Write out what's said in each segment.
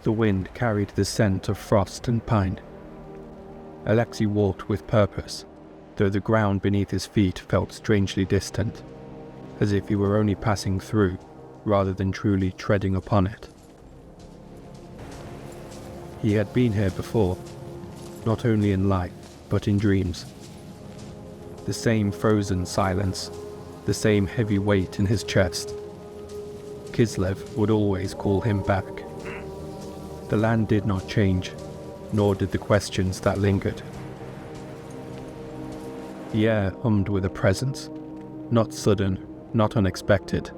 The wind carried the scent of frost and pine. Alexei walked with purpose, though the ground beneath his feet felt strangely distant, as if he were only passing through, rather than truly treading upon it. He had been here before, not only in life, but in dreams. The same frozen silence, the same heavy weight in his chest. Kislev would always call him back. The land did not change, nor did the questions that lingered. The air hummed with a presence, not sudden, not unexpected,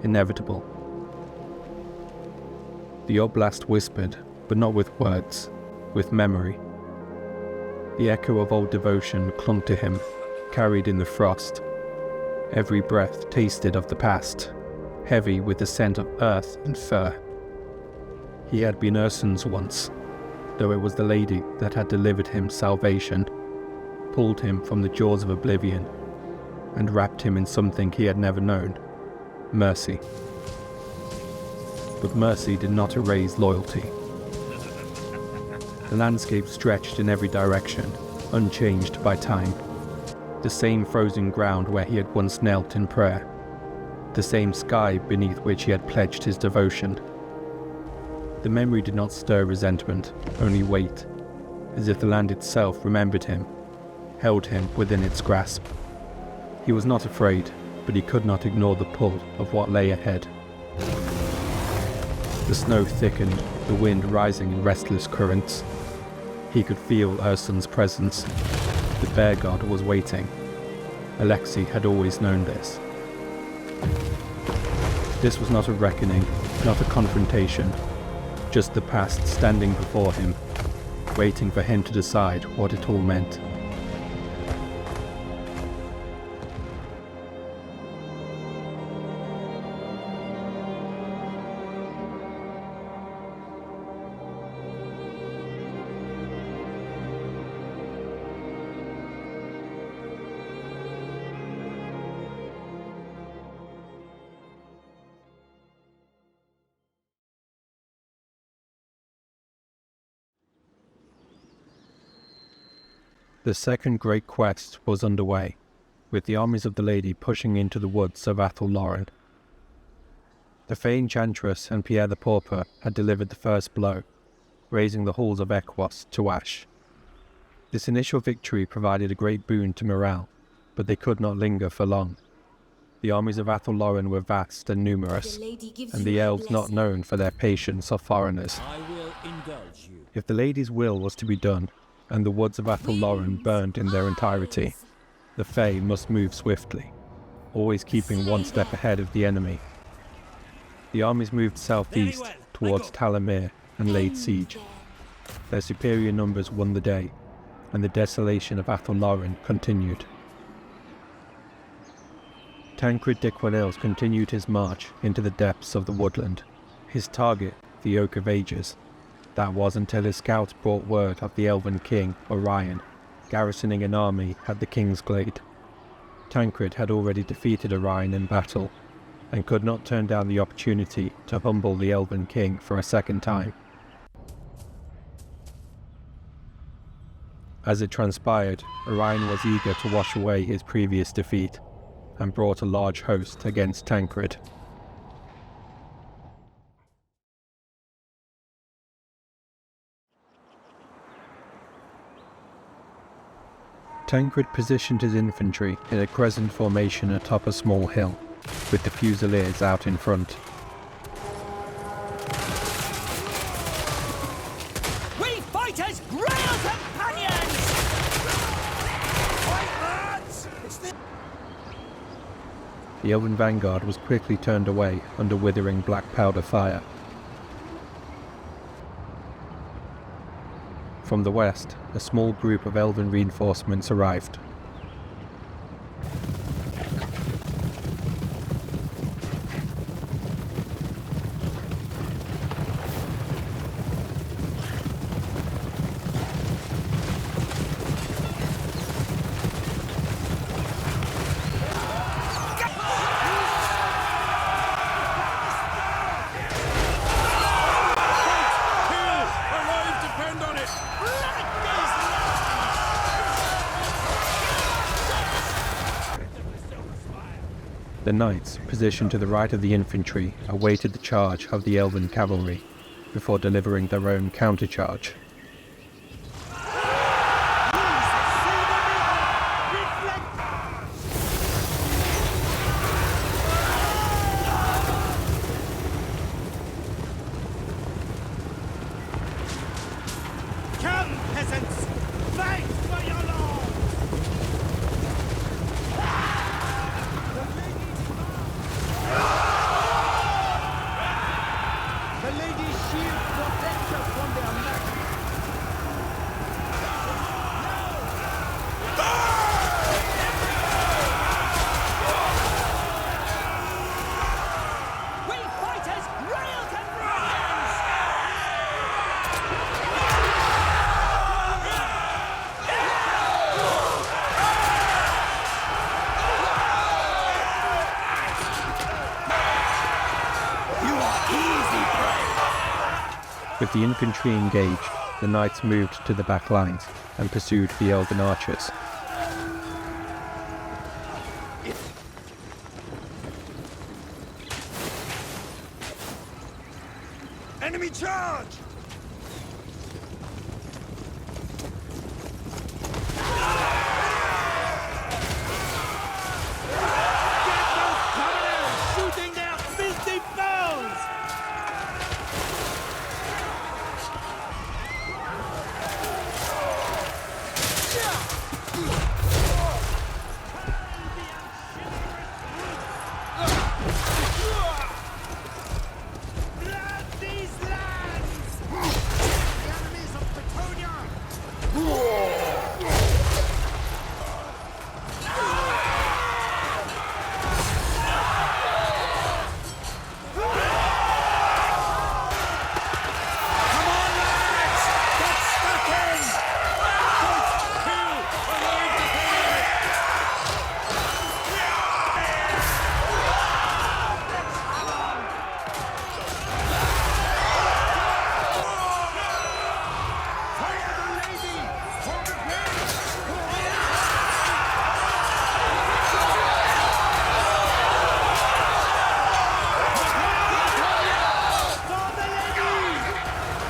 inevitable. The oblast whispered, but not with words, with memory. The echo of old devotion clung to him, carried in the frost. Every breath tasted of the past, heavy with the scent of earth and fur. He had been Ursun's once, though it was the lady that had delivered him salvation, pulled him from the jaws of oblivion, and wrapped him in something he had never known, mercy. But mercy did not erase loyalty. The landscape stretched in every direction, unchanged by time. The same frozen ground where he had once knelt in prayer. The same sky beneath which he had pledged his devotion. The memory did not stir resentment, only weight, as if the land itself remembered him, held him within its grasp. He was not afraid, but he could not ignore the pull of what lay ahead. The snow thickened, the wind rising in restless currents. He could feel Ursun's presence. The bear god was waiting. Alexei had always known this. This was not a reckoning, not a confrontation, just the past standing before him, waiting for him to decide what it all meant. The second great quest was underway, with the armies of the Lady pushing into the woods of Athel Loren. The Fey Enchantress and Pierre the Pauper had delivered the first blow, raising the halls of Equos to ash. This initial victory provided a great boon to morale, but they could not linger for long. The armies of Athel Loren were vast and numerous, and the elves not known for their patience of foreigners. I will indulge you. If the Lady's will was to be done, and the woods of Athel Loren burned in their entirety, the Fae must move swiftly, always keeping one step ahead of the enemy. The armies moved southeast towards Talamir and laid siege. Their superior numbers won the day, and the desolation of Athel Loren continued. Tancred de Quenils continued his march into the depths of the woodland, his target the Oak of Ages. That was until his scouts brought word of the Elven King, Orion, garrisoning an army at the King's Glade. Tancred had already defeated Orion in battle, and could not turn down the opportunity to humble the Elven King for a second time. As it transpired, Orion was eager to wash away his previous defeat, and brought a large host against Tancred. Tancred positioned his infantry in a crescent formation atop a small hill, with the Fusiliers out in front. We fight as Grail companions! Fight, lads! The Elven vanguard was quickly turned away under withering black powder fire. From the west, a small group of Elven reinforcements arrived. The knights, positioned to the right of the infantry, awaited the charge of the elven cavalry, before delivering their own countercharge. Come, peasants! Fight for your lord! The lady's shield protects us from their magic. We fighters railed and rise! With the infantry engaged, the knights moved to the back lines and pursued the elven archers. Enemy charge! Get those commoners shooting their filthy foes! Blood these lands! The enemies of Bretonnia! Come on, lads! Get stuck in! Don't kill or leave the field! Fire the lady! For the For the lady!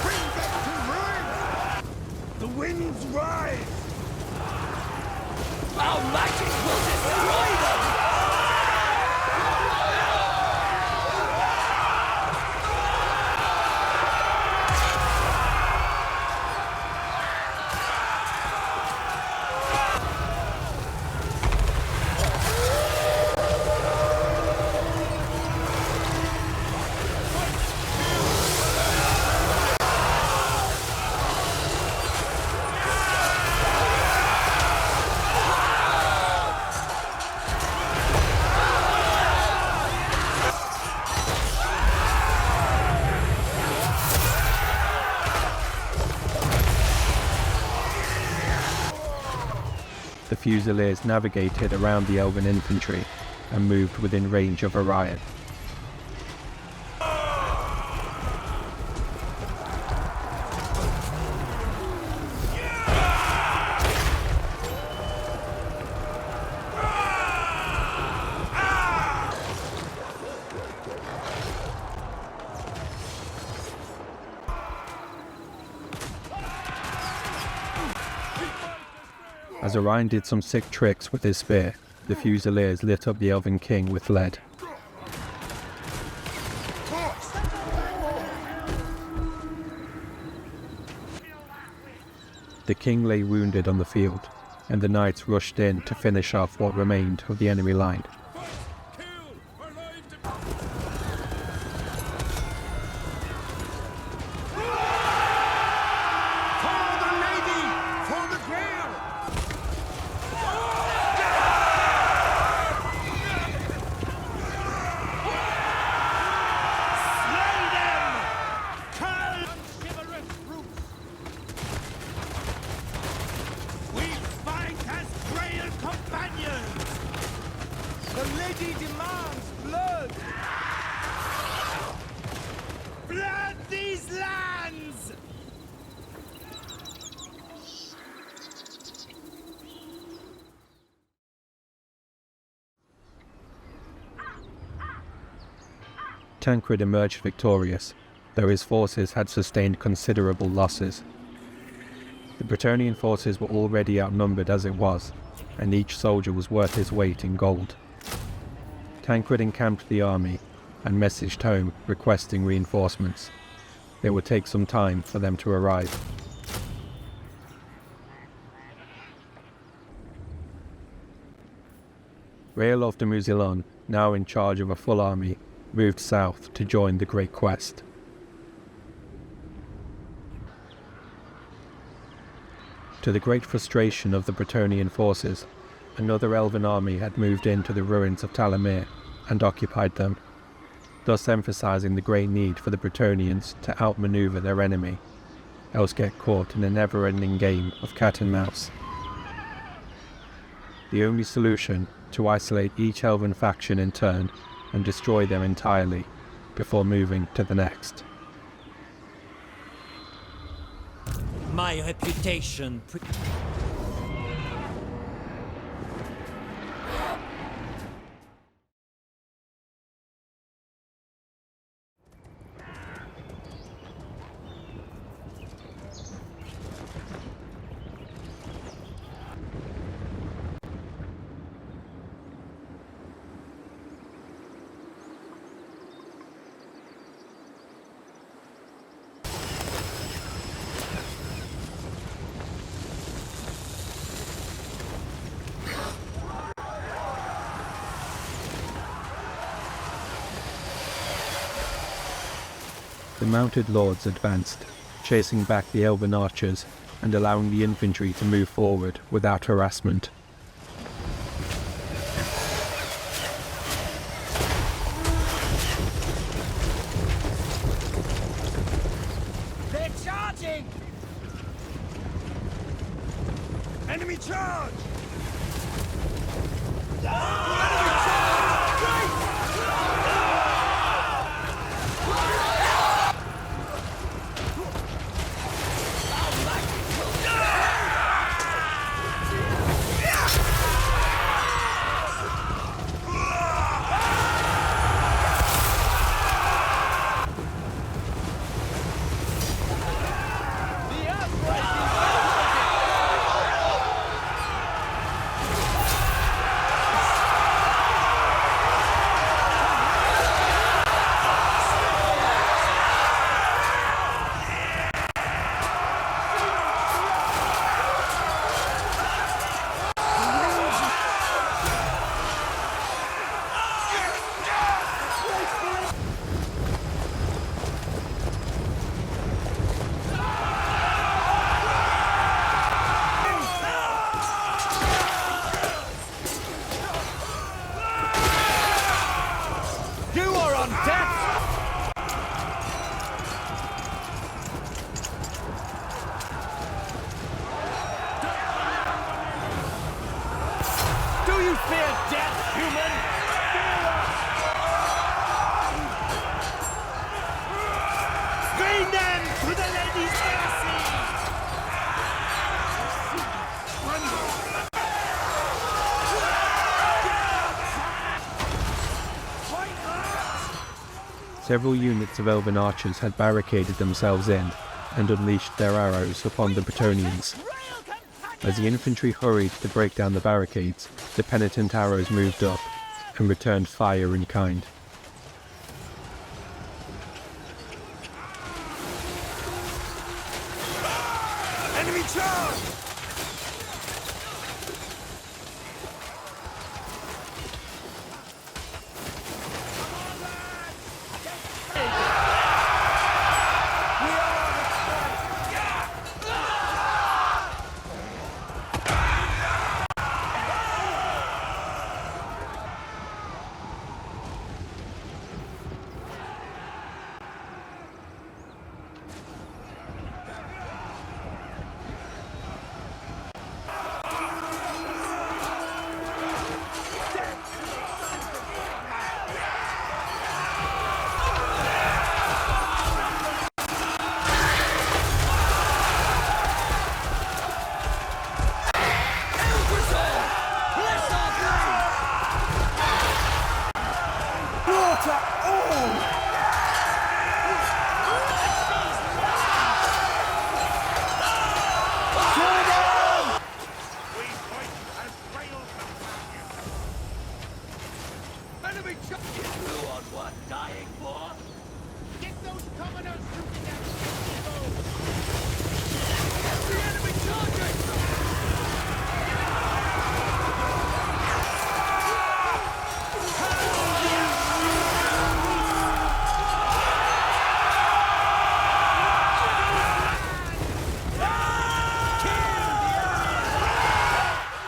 Bring them to ruin! The winds rise! Our magic will destroy them! The Fusiliers navigated around the elven infantry and moved within range of Orion. As Orion did some sick tricks with his spear, the Fusiliers lit up the Elven King with lead. The king lay wounded on the field, and the knights rushed in to finish off what remained of the enemy line. The lady demands blood! Blood these lands! Tancred emerged victorious, though his forces had sustained considerable losses. The Bretonnian forces were already outnumbered as it was, and each soldier was worth his weight in gold. Tancred encamped the army and messaged home requesting reinforcements. It would take some time for them to arrive. Raelov de Mouzillon, now in charge of a full army, moved south to join the Great Quest. To the great frustration of the Bretonnian forces, another elven army had moved into the ruins of Talamir and occupied them, thus emphasizing the great need for the Bretonnians to outmaneuver their enemy, else get caught in a never-ending game of cat and mouse. The only solution to isolate each elven faction in turn and destroy them entirely before moving to the next. My reputation. The mounted lords advanced, chasing back the elven archers and allowing the infantry to move forward without harassment. They're charging! Enemy charge! Fear death, human! Bring them to the lady's mercy! Several units of elven archers had barricaded themselves in and unleashed their arrows upon the Bretonnians. As the infantry hurried to break down the barricades, the penitent arrows moved up and returned fire in kind. Enemy charge! Water all! enemy you on what dying for? Get those commoners shooting at the enemy charging!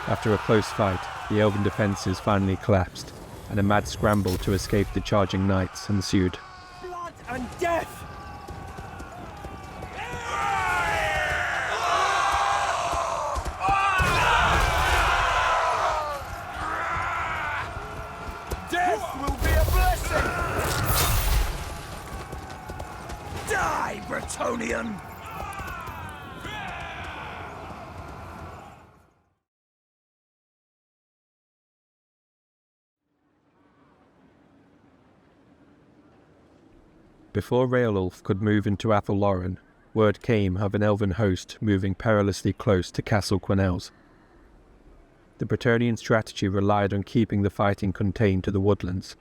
After a close fight, the elven defences finally collapsed, and a mad scramble to escape the charging knights ensued. Blood and death! Death will be a blessing! Die, Bretonnian! Before Raelulf could move into Athelloren, word came of an elven host moving perilously close to Castle Quenelles. The Bretonnian strategy relied on keeping the fighting contained to the woodlands.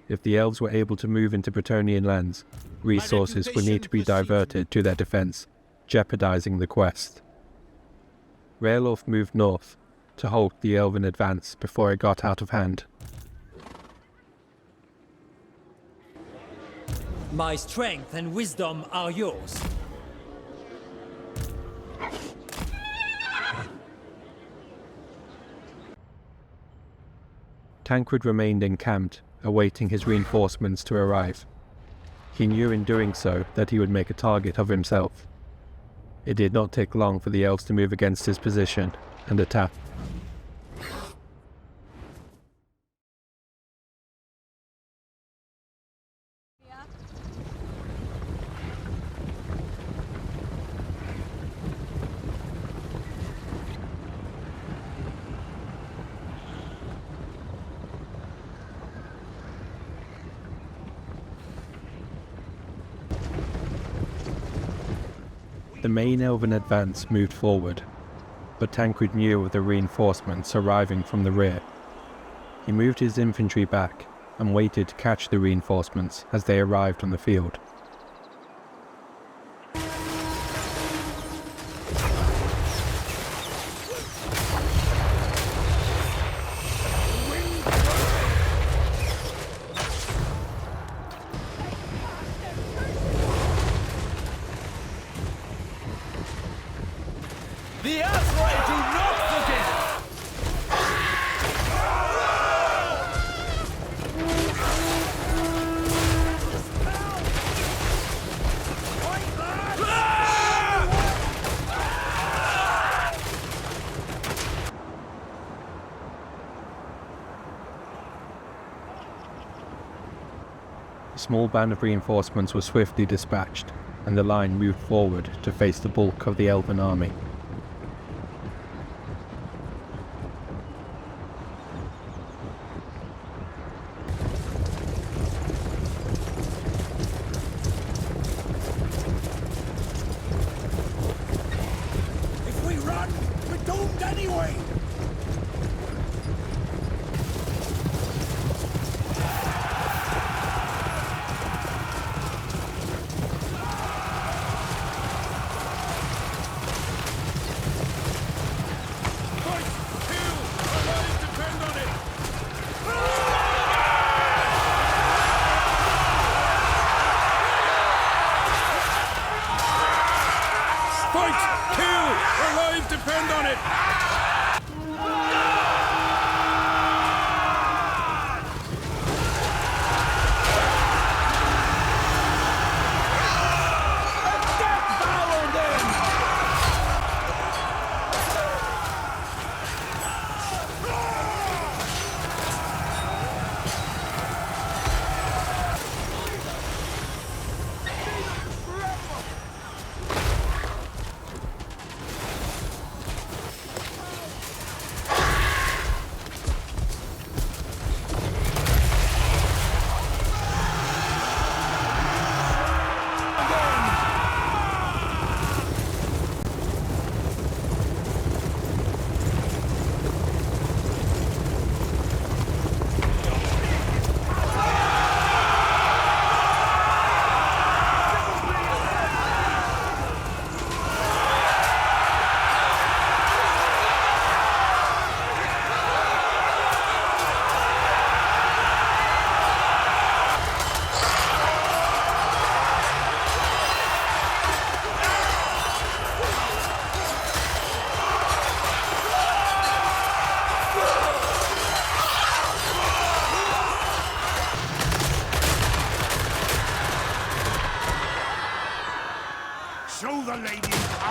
If the elves were able to move into Bretonnian lands, resources would need to be diverted to their defence, jeopardising the quest. Raelulf moved north to halt the elven advance before it got out of hand. My strength and wisdom are yours. Tancred remained encamped, awaiting his reinforcements to arrive. He knew in doing so that he would make a target of himself. It did not take long for the elves to move against his position and attack. The main elven advance moved forward, but Tancred knew of the reinforcements arriving from the rear. He moved his infantry back and waited to catch the reinforcements as they arrived on the field. The Azrael do not forget! A small band of reinforcements was swiftly dispatched, and the line moved forward to face the bulk of the elven army. If we run, we're doomed anyway! Fight! Kill! Our lives depend on it! Devour them!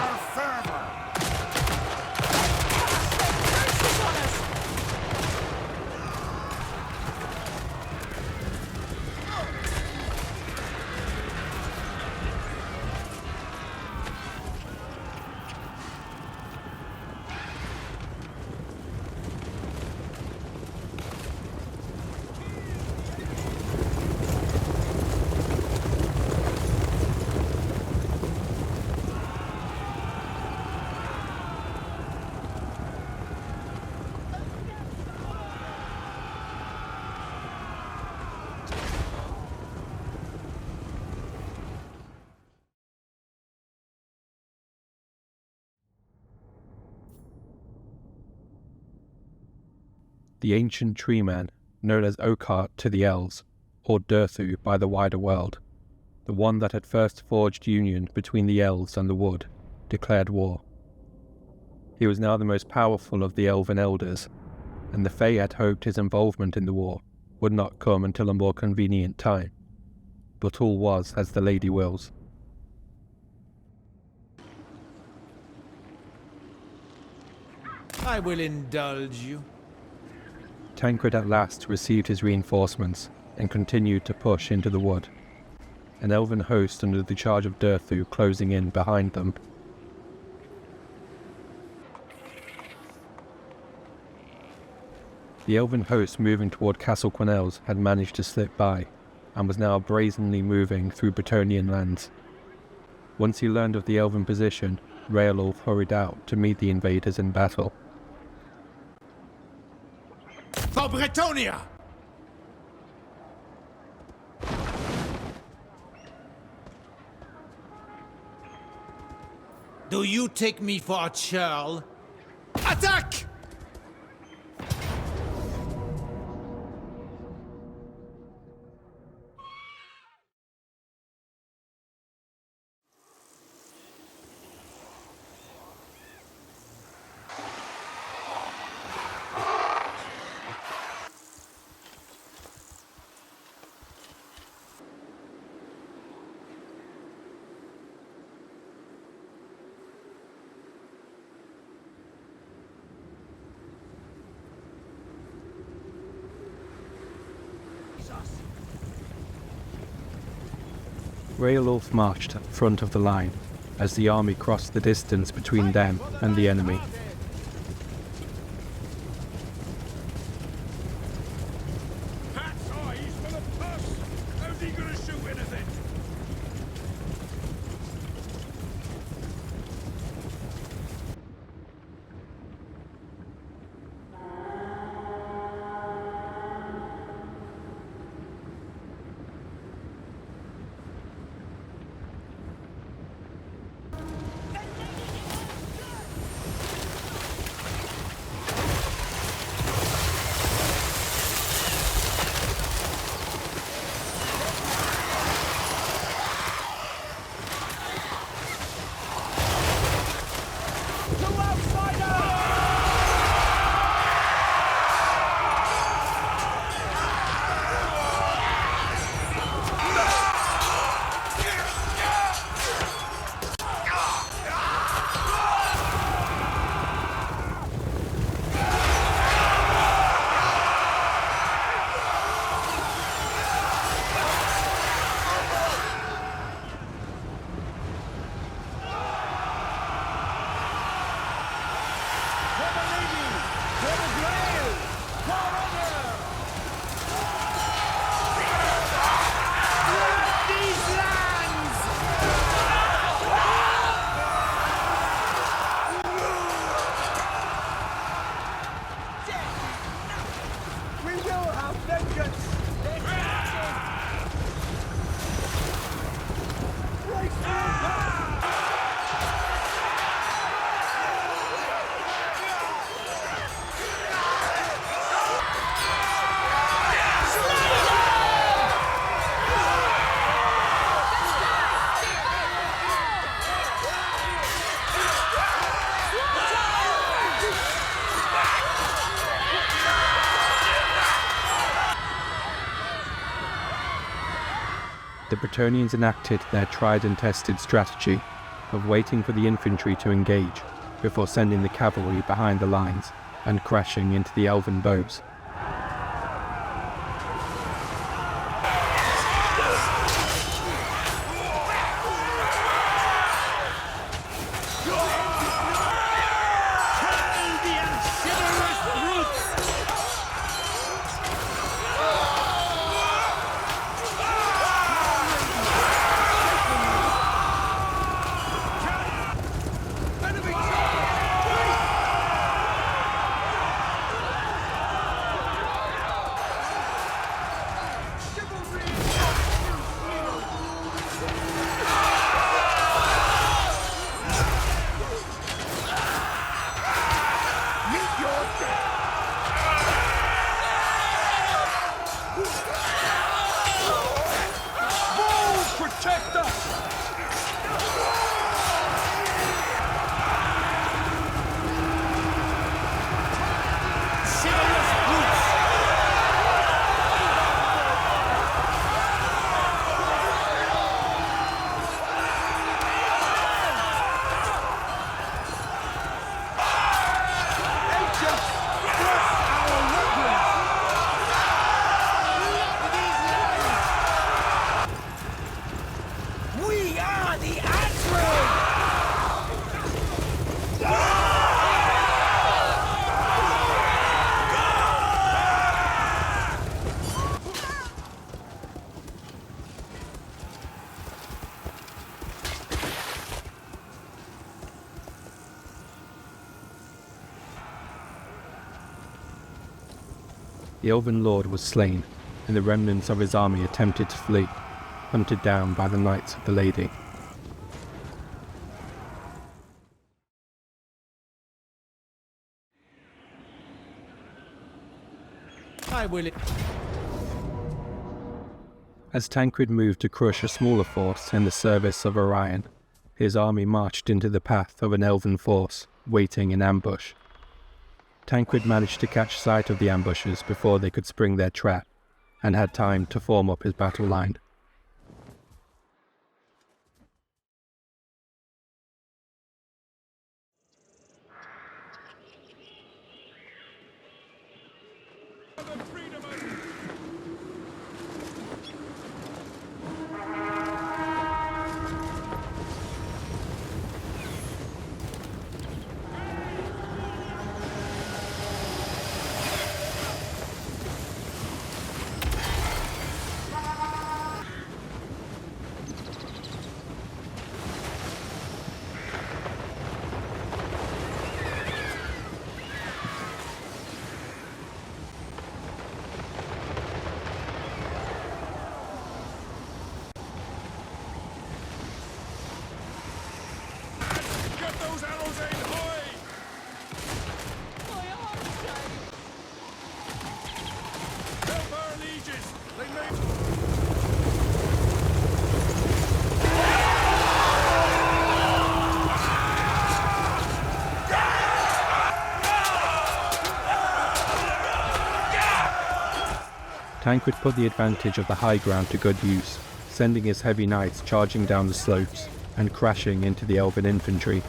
our fervor! The ancient tree man, known as Oakheart to the elves, or Durthu by the wider world, the one that had first forged union between the elves and the wood, declared war. He was now the most powerful of the elven elders, and the Fae had hoped his involvement in the war would not come until a more convenient time. But all was as the lady wills. I will indulge you. Tancred at last received his reinforcements and continued to push into the wood, an elven host under the charge of Durthu closing in behind them. The elven host moving toward Castle Quenelles had managed to slip by, and was now brazenly moving through Bretonnian lands. Once he learned of the elven position, Raelulf hurried out to meet the invaders in battle. For Bretonnia! Do you take me for a churl? Attack! Raelulf marched at the front of the line as the army crossed the distance between them and the enemy. Pat's eyes full of pus! How's he gonna shoot anything? The Bretonnians enacted their tried and tested strategy, of waiting for the infantry to engage before sending the cavalry behind the lines and crashing into the elven bows. The elven lord was slain, and the remnants of his army attempted to flee, hunted down by the Knights of the Lady. I will. As Tancred moved to crush a smaller force in the service of Orion, his army marched into the path of an elven force, waiting in ambush. Tancred managed to catch sight of the ambushers before they could spring their trap, and had time to form up his battle line. Tancred put the advantage of the high ground to good use, sending his heavy knights charging down the slopes and crashing into the elven infantry.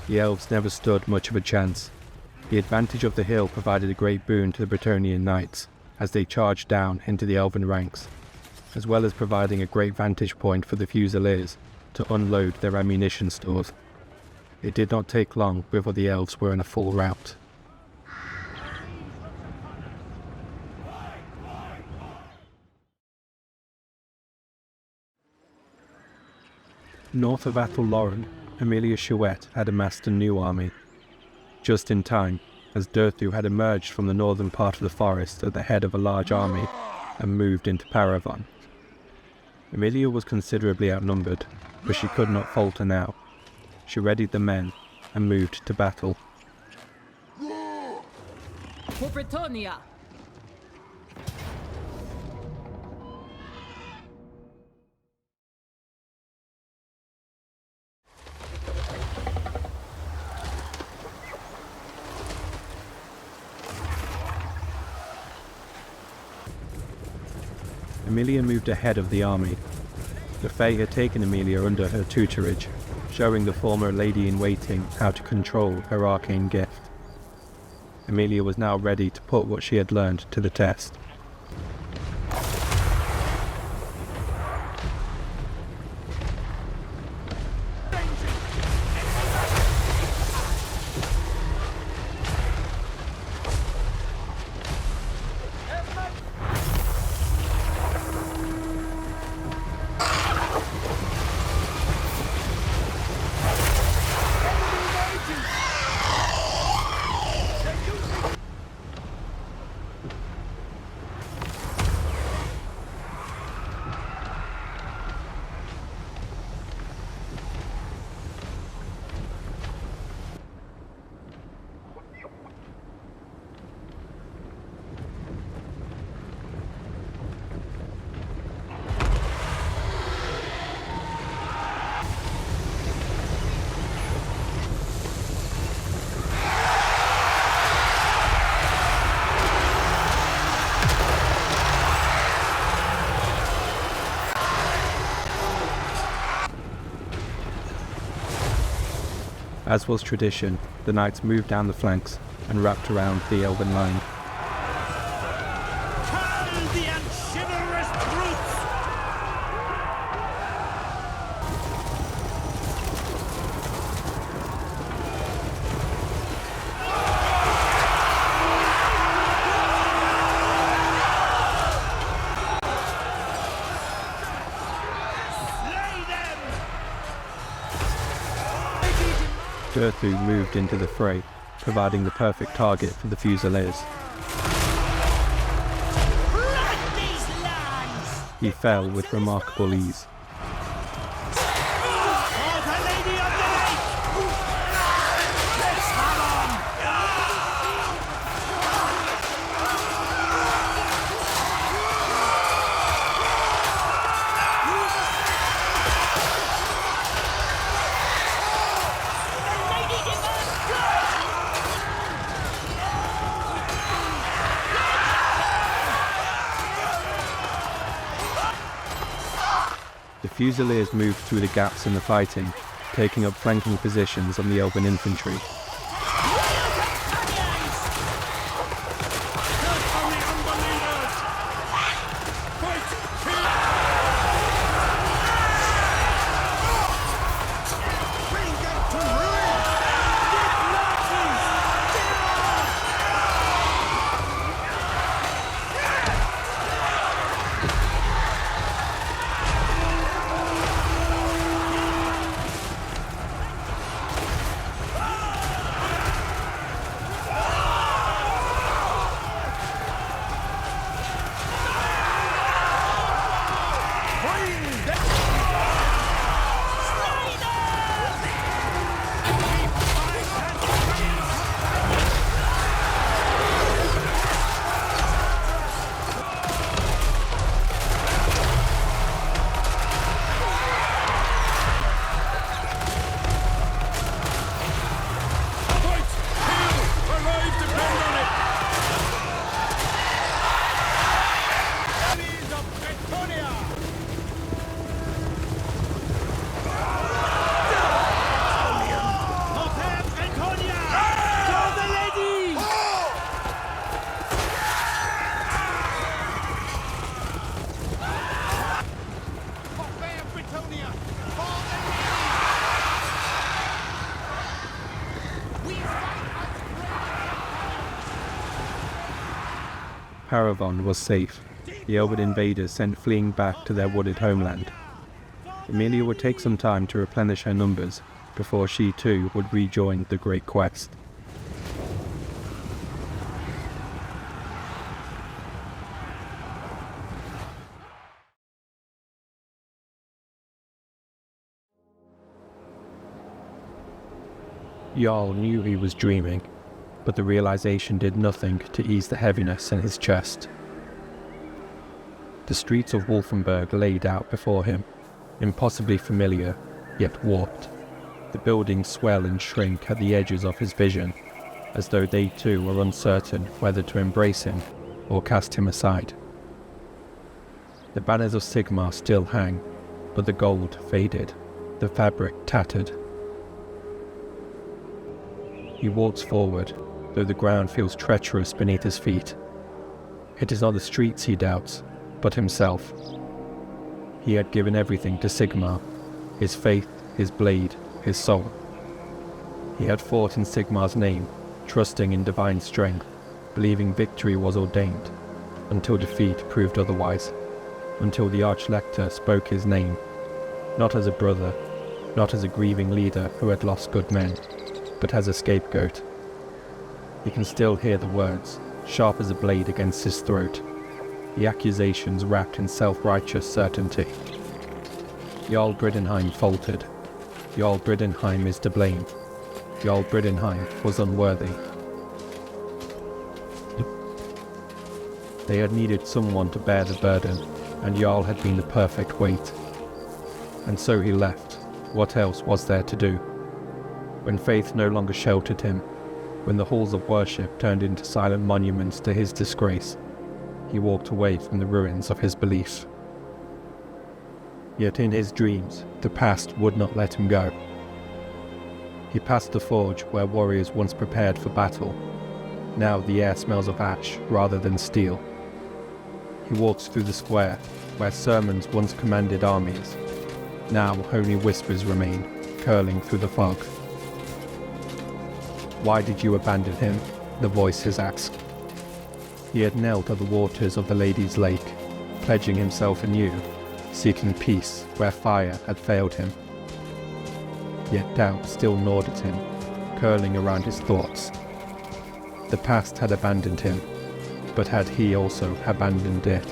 The elves never stood much of a chance. The advantage of the hill provided a great boon to the Bretonnian knights as they charged down into the elven ranks, as well as providing a great vantage point for the Fusiliers to unload their ammunition stores. It did not take long before the elves were in a full rout. North of Athel-Loren, Emilia Chouette had amassed a new army. Just in time, as Durthu had emerged from the northern part of the forest at the head of a large army and moved into Paravon. Emilia was considerably outnumbered, but she could not falter now. She readied the men and moved to battle. For Bretonnia! Emilia moved ahead of the army. The Fae had taken Emilia under her tutorage, showing the former lady-in-waiting how to control her arcane gift. Emilia was now ready to put what she had learned to the test. As was tradition, the knights moved down the flanks and wrapped around the elven line. Turn the unchivalrous brutes! Slay them! Durthu moved into the fray, providing the perfect target for the Fusiliers. Flood these lands! He fell with remarkable ease. For the Lady of the Lake! Let's have on! The Fusiliers moved through the gaps in the fighting, taking up flanking positions on the elven infantry. caravan was safe, the elven invaders sent fleeing back to their wooded homeland. Emilia would take some time to replenish her numbers before she too would rejoin the great quest. Jarl knew he was dreaming, but the realization did nothing to ease the heaviness in his chest. The streets of Wolfenburg laid out before him, impossibly familiar, yet warped. The buildings swell and shrink at the edges of his vision, as though they too were uncertain whether to embrace him or cast him aside. The banners of Sigmar still hang, but the gold faded, the fabric tattered. He walks forward, though the ground feels treacherous beneath his feet. It is not the streets he doubts, but himself. He had given everything to Sigmar, his faith, his blade, his soul. He had fought in Sigmar's name, trusting in divine strength, believing victory was ordained, until defeat proved otherwise, until the Archlector spoke his name, not as a brother, not as a grieving leader who had lost good men, but as a scapegoat. He can still hear the words, sharp as a blade against his throat, the accusations wrapped in self-righteous certainty. Jarl Bretonnia faltered. Jarl Bretonnia is to blame. Jarl Bretonnia was unworthy. They had needed someone to bear the burden, and Jarl had been the perfect weight. And so he left. What else was there to do? When faith no longer sheltered him, when the halls of worship turned into silent monuments to his disgrace, he walked away from the ruins of his belief. Yet in his dreams, the past would not let him go. He passed the forge where warriors once prepared for battle. Now the air smells of ash rather than steel. He walks through the square where sermons once commanded armies. Now only whispers remain, curling through the fog. Why did you abandon him? The voices asked. He had knelt at the waters of the Lady's Lake, pledging himself anew, seeking peace where fire had failed him. Yet doubt still gnawed at him, curling around his thoughts. The past had abandoned him, but had he also abandoned it?